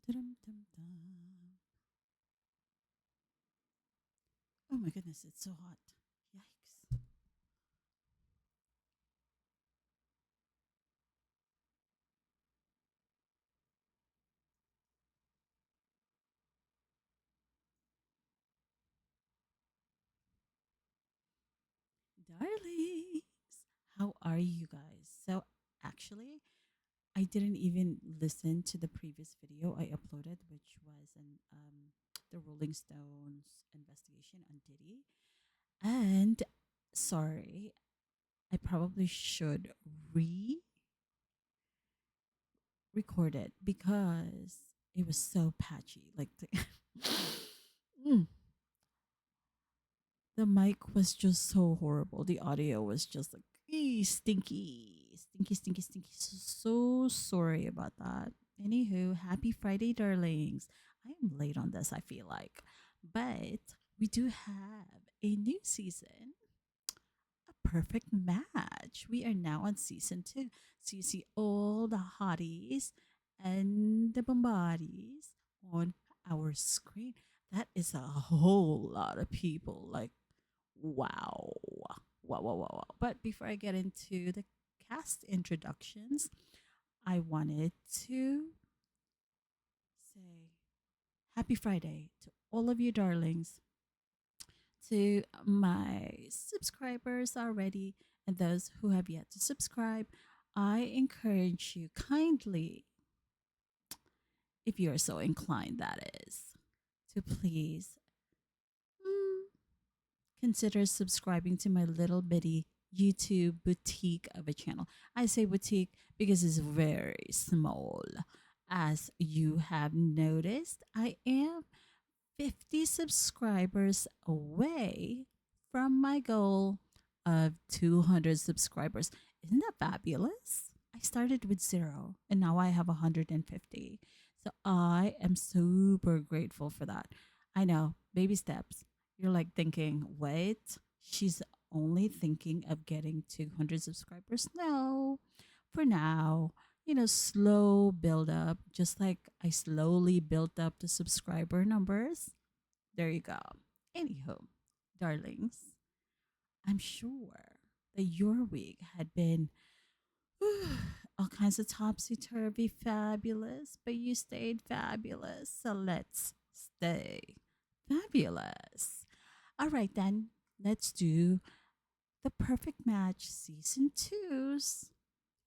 Dum, dum, dum. Oh my goodness, it's so hot. Yikes. Darlings, how are you guys? So, actually, I didn't even listen to the previous video I uploaded, which was the Rolling Stones investigation on Diddy. And sorry, I probably should re record it because it was so patchy. Like Mm, the mic was just so horrible. The audio was just like stinky, stinky, stinky, stinky. So sorry about that. Anywho, happy Friday, darlings. I am late on this, I feel like. But we do have a new season, a perfect match. We are now on season 2. So you see all the hotties and the bombodies on our screen. That is a whole lot of people. Like, wow. Wow, wow, wow, wow. But before I get into the cast introductions, I wanted to say happy Friday to all of you darlings, to my subscribers already, and those who have yet to subscribe. I encourage you kindly, if you are so inclined, that is, to please mm, consider subscribing to my little bitty YouTube boutique of a channel. I say boutique because it's very small. As you have noticed, I am 50 subscribers away from my goal of 200 subscribers. Isn't that fabulous? I started with 0 and now I have 150. So I am super grateful for that. I know, baby steps. You're like thinking, wait, she's only thinking of getting 200 subscribers. No, for now, slow build up, just like I slowly built up the subscriber numbers. There you go. Anywho, darlings, I'm sure that your week had been all kinds of topsy turvy fabulous, but you stayed fabulous. So let's stay fabulous. All right, then, let's do the perfect match season twos.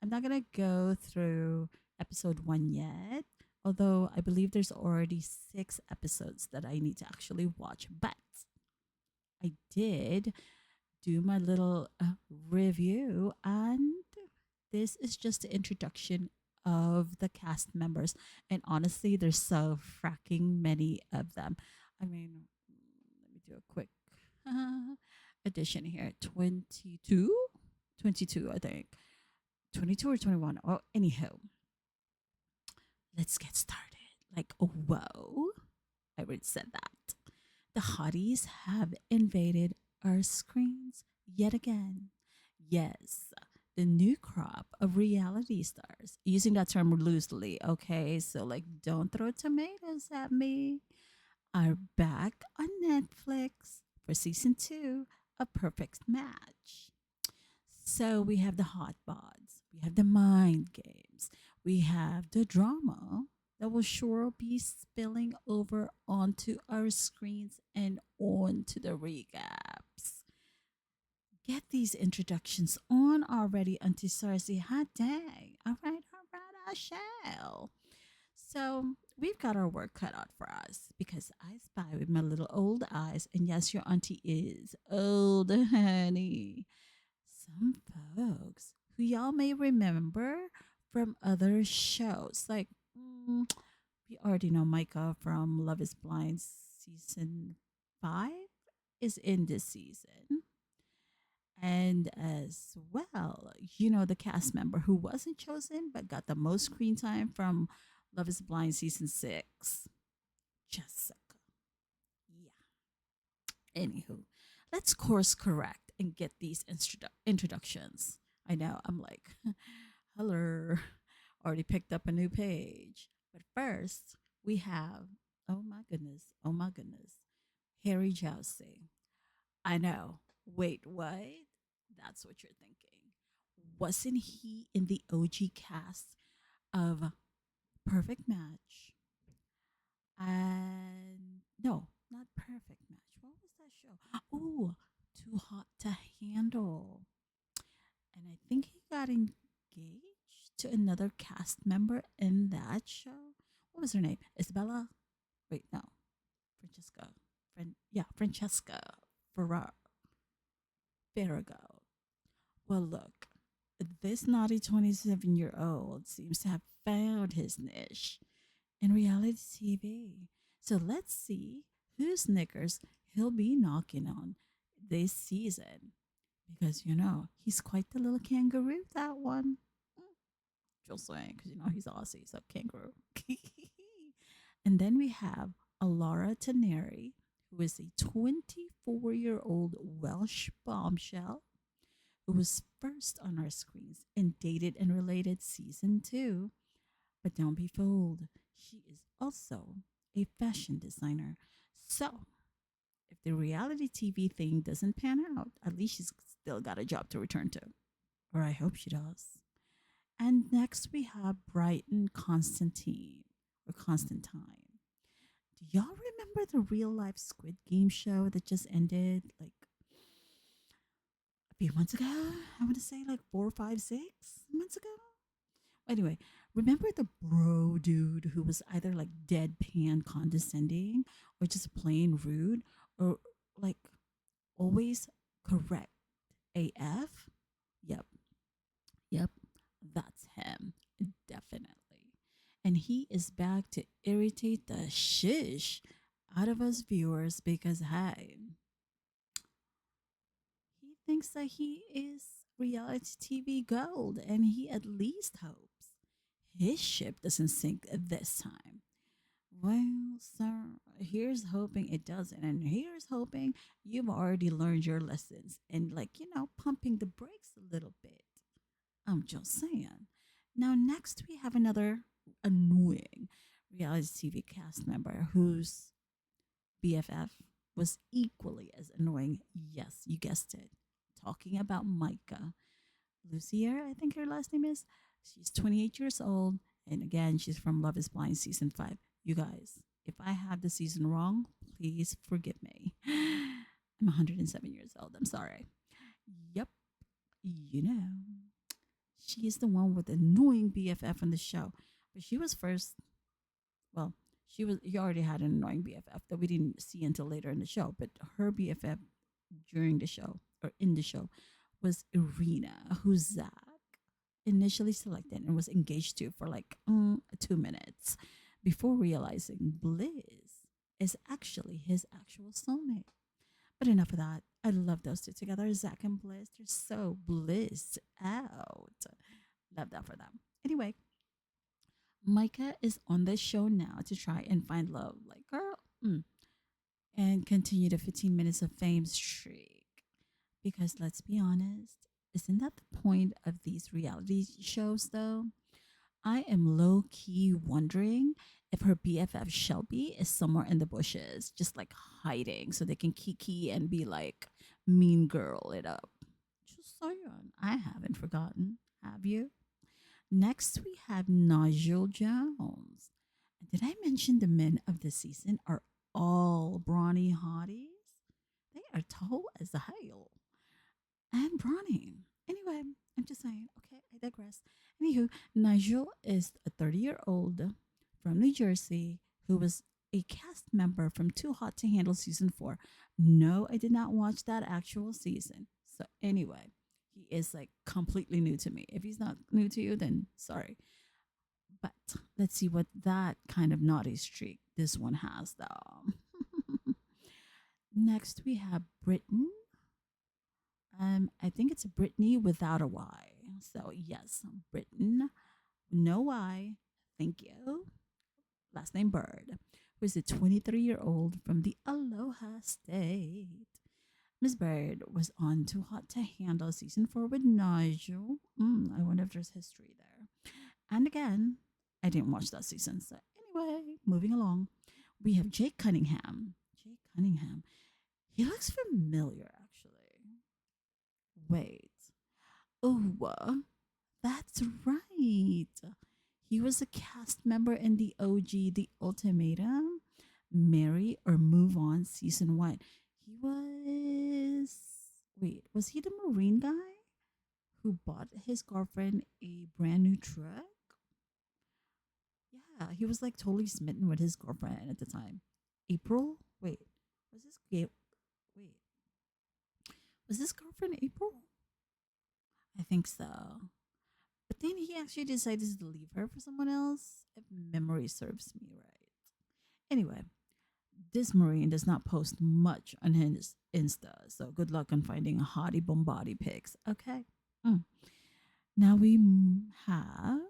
I'm not going to go through episode 1 yet, although I believe there's already 6 episodes that I need to actually watch. But I did do my little review, and this is just the introduction of the cast members. And honestly, there's so fracking many of them. I mean, let me do a quick addition here. 22? 22, I think. 22 or 21. Oh, anyhow, let's get started. Like, oh, whoa. I already said that. The hotties have invaded our screens yet again. Yes, the new crop of reality stars, using that term loosely, okay? So, like, don't throw tomatoes at me, are back on Netflix for season 2 of Perfect Match. So, we have the hot bods, we have the mind games, we have the drama that will sure be spilling over onto our screens and onto the recaps. Get these introductions on already, Auntie Cersei. Hot dang. All right, I shall. So we've got our work cut out for us because I spy with my little old eyes, and yes, your auntie is old, honey. Some folks who y'all may remember from other shows, like we already know Micah from Love Is Blind season 5 is in this season. And as well, the cast member who wasn't chosen but got the most screen time from Love Is Blind season 6, Jessica. Yeah. Anywho, let's course correct and get these introductions. I know, I'm like, hello, already picked up a new page. But first, We have, oh my goodness, Harry Jousey. I know. Wait, what? That's what you're thinking. Wasn't he in the OG cast of Perfect Match? And no, not Perfect Match. What was that show? Oh, Too Hot to Handle. And I think he got engaged to another cast member in that show. What was her name? Isabella? Wait, no. Francesca. Francesca Ferrar- Farrago. Well, look, this naughty 27-year-old seems to have found his niche in reality TV. So let's see whose knickers he'll be knocking on this season. Because, he's quite the little kangaroo, that one. Mm, Just saying, because, he's Aussie, so kangaroo. And then we have Alara Taneri, who is a 24-year-old Welsh bombshell who was first on our screens in Dated and Related season 2. But don't be fooled, she is also a fashion designer. So, if the reality TV thing doesn't pan out, at least she's still got a job to return to. Or I hope she does. And next we have Brighton Constantine or Constantine. Do y'all remember the real life Squid Game show that just ended like a few months ago? I want to say like 4, 5, 6 months ago. Anyway, remember the bro dude who was either like deadpan condescending or just plain rude or like always correct AF? Yep, yep, that's him. Definitely. And he is back to irritate the shish out of us viewers because, hey, he thinks that he is reality TV gold and he at least hopes his ship doesn't sink this time. Well, sir, here's hoping it doesn't. And here's hoping you've already learned your lessons and, like, pumping the brakes a little bit. I'm just saying. Now, next, we have another annoying reality TV cast member whose BFF was equally as annoying. Yes, you guessed it. Talking about Micah. Lucier, I think her last name is. She's 28 years old. And again, she's from Love is Blind season 5. You guys, if I have the season wrong, please forgive me. I'm 107 years old. I'm sorry. Yep. You know, she is the one with the annoying BFF on the show. But she was first, well, you already had an annoying BFF that we didn't see until later in the show. But her BFF during the show or in the show was Irina, who Zach initially selected and was engaged to for like 2 minutes before realizing Bliss is actually his actual soulmate. But enough of that. I love those two together. Zach and Bliss, they're so blissed out. Love that for them. Anyway, Micah is on the show now to try and find love. Like, girl, and continue the 15 minutes of fame streak. Because let's be honest, isn't that the point of these reality shows, though? I am low key wondering if her BFF Shelby is somewhere in the bushes, just like hiding so they can kiki and be like mean girl it up. Just saying. I haven't forgotten. Have you? Next, we have Nigel Jones. Did I mention the men of the season are all brawny hotties? They are tall as a hell and brawny. Anyway, I'm just saying, okay, I digress. Anywho, Nigel is a 30-year-old from New Jersey who was a cast member from Too Hot to Handle season 4. No, I did not watch that actual season. So, anyway, he is like completely new to me. If he's not new to you, then sorry. But let's see what that kind of naughty streak this one has, though. Next, we have Britain. I think it's Brittany without a Y. So yes, Britain, no Y. Thank you. Last name Bird, who is a 23-year-old from the Aloha State. Miss Bird was on Too Hot to Handle season 4 with Nigel. I wonder if there's history there. And again, I didn't watch that season. So anyway, moving along. We have Jake Cunningham. Jake Cunningham. He looks familiar, actually. Wait. Oh, that's right. He was a cast member in the OG, The Ultimatum, Marry or Move On season one. He was. Wait, was he the Marine guy who bought his girlfriend a brand new truck? Yeah, he was like totally smitten with his girlfriend at the time. April? Wait, was this wait, was this girlfriend April? I think so. But then he actually decided to leave her for someone else, if memory serves me right. Anyway, this Marine does not post much on his Insta, so good luck on finding a hottie bombody pics. Okay. Mm. Now we have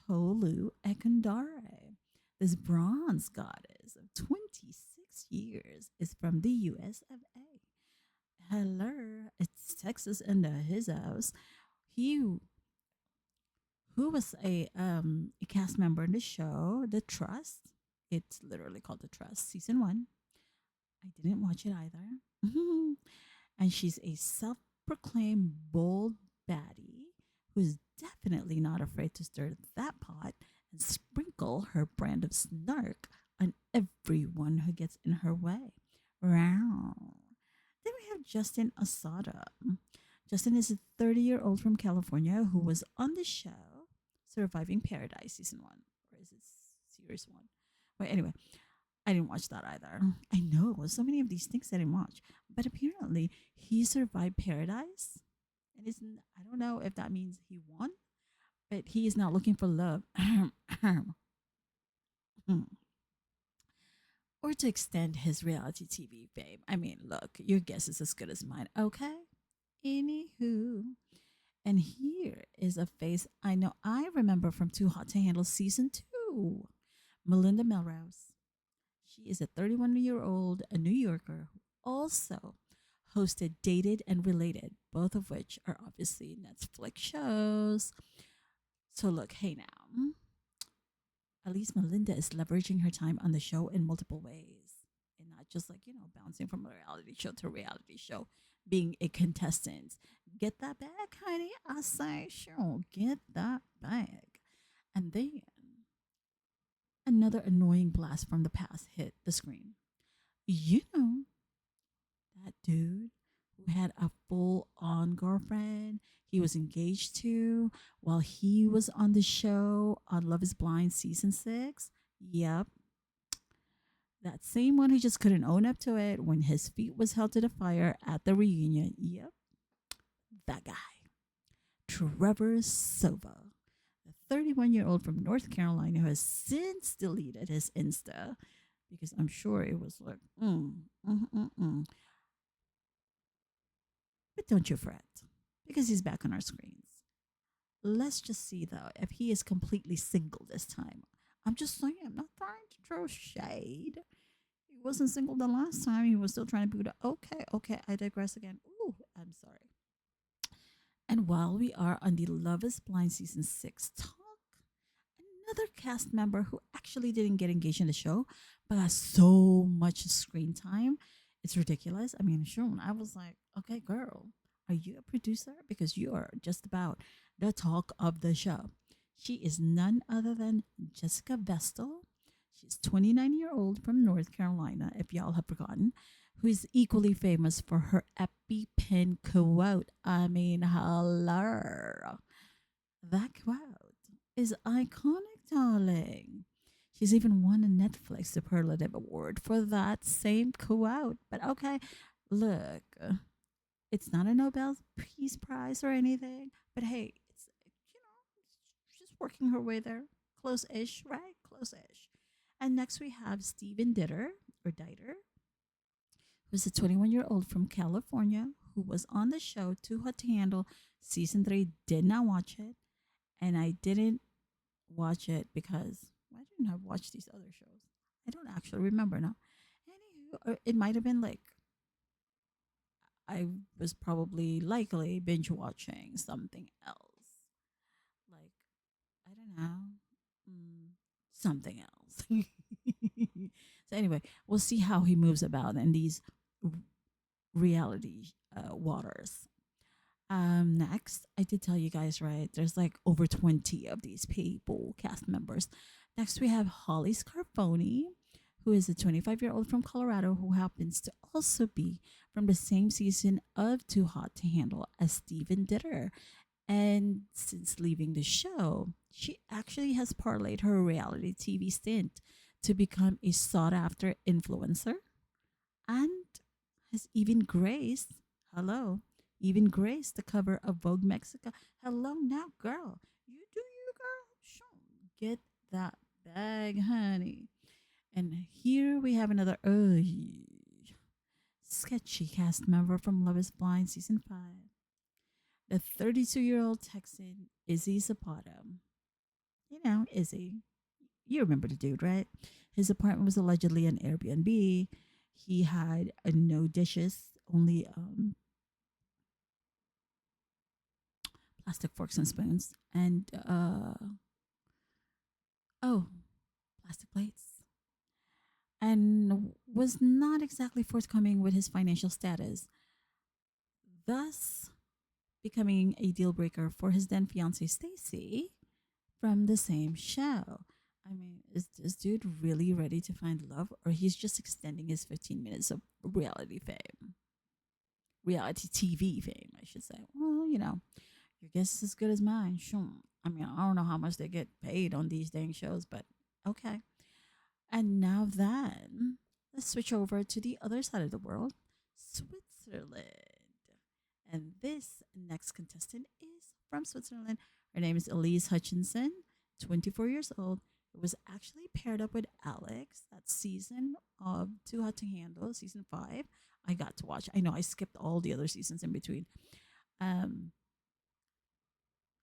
Tolu Ekundare. This bronze goddess of 26 years is from the US of A. Hello, it's Texas and his house. He who was a cast member in the show, The Trust. It's literally called The Trust, season one. I didn't watch it either. And she's a self proclaimed bold baddie who's definitely not afraid to stir that pot and sprinkle her brand of snark on everyone who gets in her way. Wow. Then we have Justin Asada. Justin is a 30-year-old from California who was on the show Surviving Paradise season one. Or is it series one? Well, anyway, I didn't watch that either. I know so many of these things I didn't watch, but apparently he survived Paradise, and I don't know if that means he won, but he is not looking for love, or to extend his reality TV fame. I mean, look, your guess is as good as mine. Okay. Anywho, and here is a face I know I remember from Too Hot to Handle season two. Melinda Melrose. She is a 31-year-old, a New Yorker who also hosted Dated and Related, both of which are obviously Netflix shows. So look, hey now, at least Melinda is leveraging her time on the show in multiple ways and not just like, bouncing from a reality show to a reality show, being a contestant. Get that bag, honey. I say, sure, get that bag. And then another annoying blast from the past hit the screen. You know, that dude who had a full on girlfriend he was engaged to while he was on the show on Love is Blind season six. Yep. That same one who just couldn't own up to it when his feet was held to the fire at the reunion. Yep. That guy. Trevor Sova, the 31-year-old from North Carolina who has since deleted his Insta because I'm sure it was like, But don't you fret, because he's back on our screens. Let's just see, though, if he is completely single this time. I'm just saying, I'm not trying to throw shade. He wasn't single the last time. He was still trying to be with. Okay, I digress again. Ooh, I'm sorry. And while we are on the Love is Blind season six talk, another cast member who actually didn't get engaged in the show, but has so much screen time. It's ridiculous. I mean, sure, I was like, okay, girl, are you a producer? Because you are just about the talk of the show. She is none other than Jessica Vestal. She's 29-year-old from North Carolina, if y'all have forgotten, who is equally famous for her EpiPen quote. I mean, hello. That quote is iconic, darling. She's even won a Netflix Superlative Award for that same quote. But okay, look, it's not a Nobel Peace Prize or anything. But hey, she's working her way there. Close-ish, right? Close-ish. And next we have Steven Dieter, who's a 21-year-old from California who was on the show Too Hot to Handle season 3. Did not watch it, and I didn't watch it because why didn't I watch these other shows? I don't actually remember now. Anywho, or it might have been like I was probably likely binge watching something else. Like, I don't know, something else. So anyway, we'll see how he moves about in these r- reality waters. Next, I did tell you guys, right? There's like over 20 of these people, cast members. Next, we have Holly Scarfoni, who is a 25-year-old from Colorado who happens to also be from the same season of Too Hot to Handle as Steven Ditter. And since leaving the show, she actually has parlayed her reality TV stint to become a sought after influencer and has even graced, hello, even graced the cover of Vogue Mexico. Hello now, girl. You do you, girl. Sure. Get that bag, honey. And here we have another sketchy cast member from Love is Blind season 5. The 32-year-old Texan Izzy Zapata. You know, Izzy. You remember the dude, right? His apartment was allegedly an Airbnb. He had no dishes, only plastic forks and spoons, and oh, plastic plates, and was not exactly forthcoming with his financial status, thus becoming a deal breaker for his then fiancee Stacy from the same show. I mean, is this dude really ready to find love, or he's just extending his 15 minutes of reality fame? Reality TV fame, I should say. Well, your guess is as good as mine. Sure. I mean, I don't know how much they get paid on these dang shows, but okay. And now then, let's switch over to the other side of the world, Switzerland. And this next contestant is from Switzerland. Her name is Elise Hutchinson, 24 years old. It was actually paired up with Alex that season of Too Hot to Handle, season 5. I got to watch. I know I skipped all the other seasons in between. Um,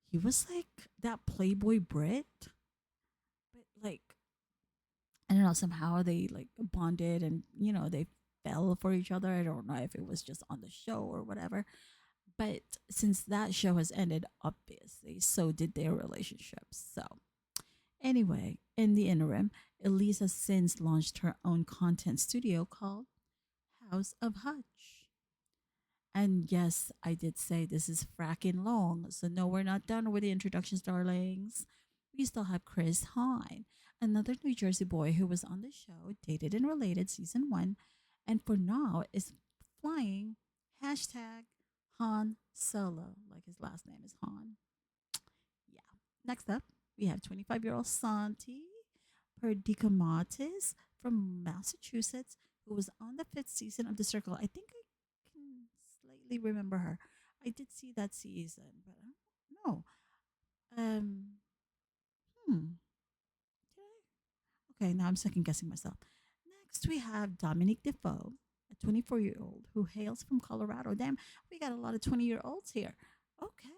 he was like that Playboy Brit, but like I don't know, somehow they like bonded and they fell for each other. I don't know if it was just on the show or whatever. But since that show has ended, obviously, so did their relationship. So anyway, in the interim, Elise has since launched her own content studio called House of Hutch. And yes, I did say this is fracking long. So no, we're not done with the introductions, darlings. We still have Chris Hine, another New Jersey boy who was on the show, Dated and Related season 1, and for now is flying hashtag Han Solo, like his last name is Han. Yeah. Next up, we have 25-year-old Santi Perdicamatis from Massachusetts, who was on the 5th season of The Circle. I think I can slightly remember her. I did see that season, but I don't know. Um, hmm. Okay, now I'm second guessing myself. Next, we have Dominique Defoe, a 24-year-old who hails from Colorado. Damn, we got a lot of 20-year-olds here. Okay.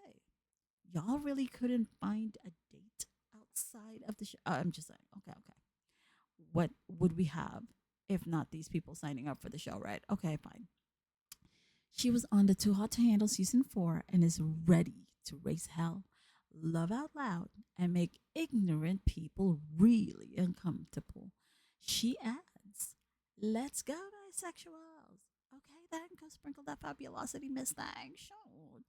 Y'all really couldn't find a date outside of the show. I'm just saying. Okay, okay. What would we have if not these people signing up for the show, right? Okay, fine. She was on the Too Hot to Handle season 4 and is ready to raise hell, love out loud, and make ignorant people really uncomfortable. She adds, "Let's go, bisexuals. Okay, then go sprinkle that fabulosity, Miss Thang. Sure.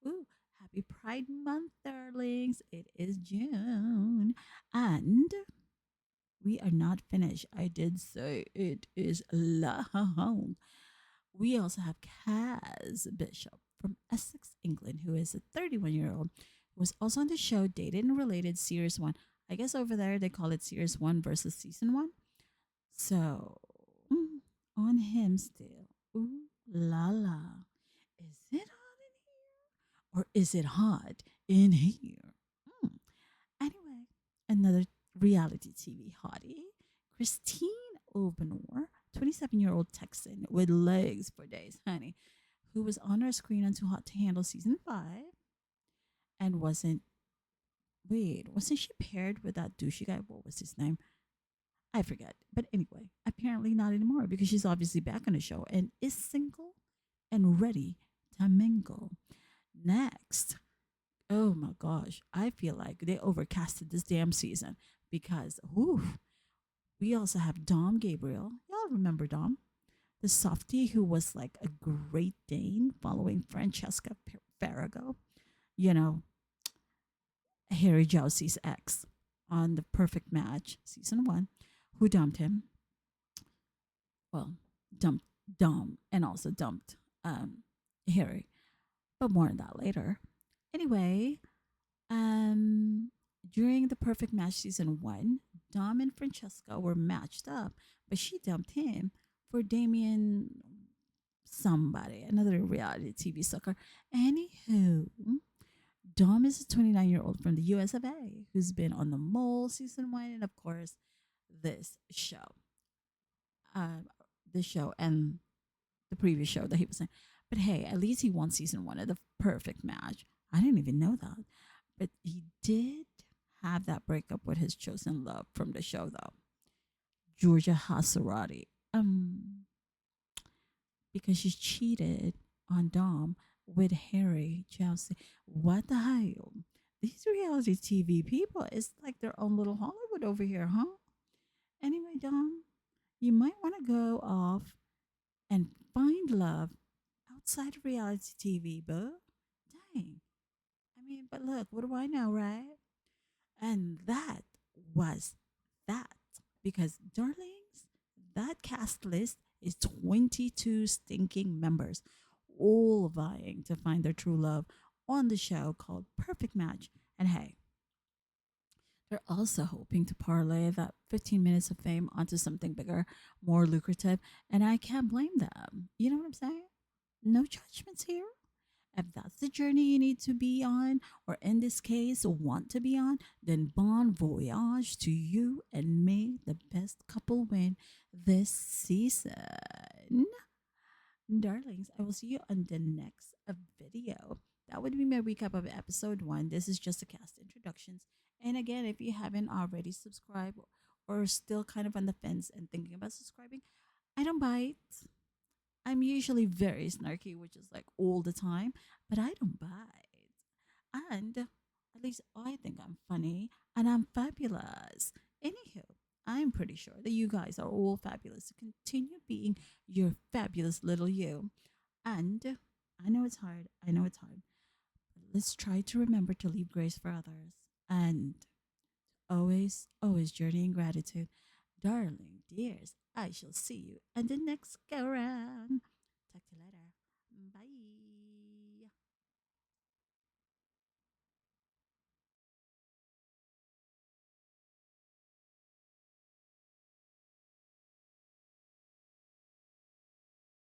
Ooh, happy Pride Month, darlings. It is June. And we are not finished. I did say it is long. We also have Kaz Bishop from Essex, England, who is a 31-year-old who was also on the show Dated and Related Series 1. I guess over there they call it Series 1 versus Season 1. So, on him still. Ooh la la. Is it hot in here? Or is it hot in here? Mm. Anyway, another reality TV hottie, Christine Obenor, 27-year-old Texan with legs for days, honey, who was on our screen on Too Hot to Handle season 5 and wasn't she paired with that douchey guy? What was his name? I forget. But anyway, apparently not anymore because she's obviously back on the show and is single and ready to mingle. Next, oh my gosh, I feel like they overcasted this damn season because, whew, We also have Dom Gabriel. Y'all remember Dom? The softie who was like a Great Dane following Francesca Farrago. You know, Harry Jowsey's ex on The Perfect Match, season one, who dumped him. Well, dumped Dom and also dumped Harry. But more on that later. Anyway, um, during The Perfect Match season one, Dom and Francesca were matched up, but she dumped him for Damien somebody, another reality TV sucker. Anywho, Dom is a 29-year-old from the US of A who's been on The Mole season one and, of course, this show. Uh, this show and the previous show that he was in. But hey, at least he won season one of The Perfect Match. I didn't even know that. But he did have that breakup with his chosen love from the show, though, Georgia Hasarati. Because she cheated on Dom with Harry Chelsea. What the hell? These reality TV people, it's like their own little Hollywood over here, huh? Anyway, Dom, you might want to go off and find love outside of reality TV, but dang. I mean, but look, what do I know, right? And that was that. Because, darlings, that cast list is 22 stinking members, all vying to find their true love on the show called Perfect Match. And hey, they're also hoping to parlay that 15 minutes of fame onto something bigger, more lucrative. And I can't blame them. You know what I'm saying? No judgments here. If that's the journey you need to be on, or in this case, want to be on, then bon voyage to you and may the best couple win this season. Darlings, I will see you on the next video. That would be my recap of episode one. This is just a cast introductions. And again, if you haven't already subscribed or still kind of on the fence and thinking about subscribing, I don't bite. I'm usually very snarky, which is like all the time, but I don't bite. And at least I think I'm funny and I'm fabulous. Anywho, I'm pretty sure that you guys are all fabulous. So continue being your fabulous little you. And I know it's hard. I know it's hard. But let's try to remember to leave grace for others. And always, always journey in gratitude. Darling dears, I shall see you on the next go round. Talk to you later. Bye.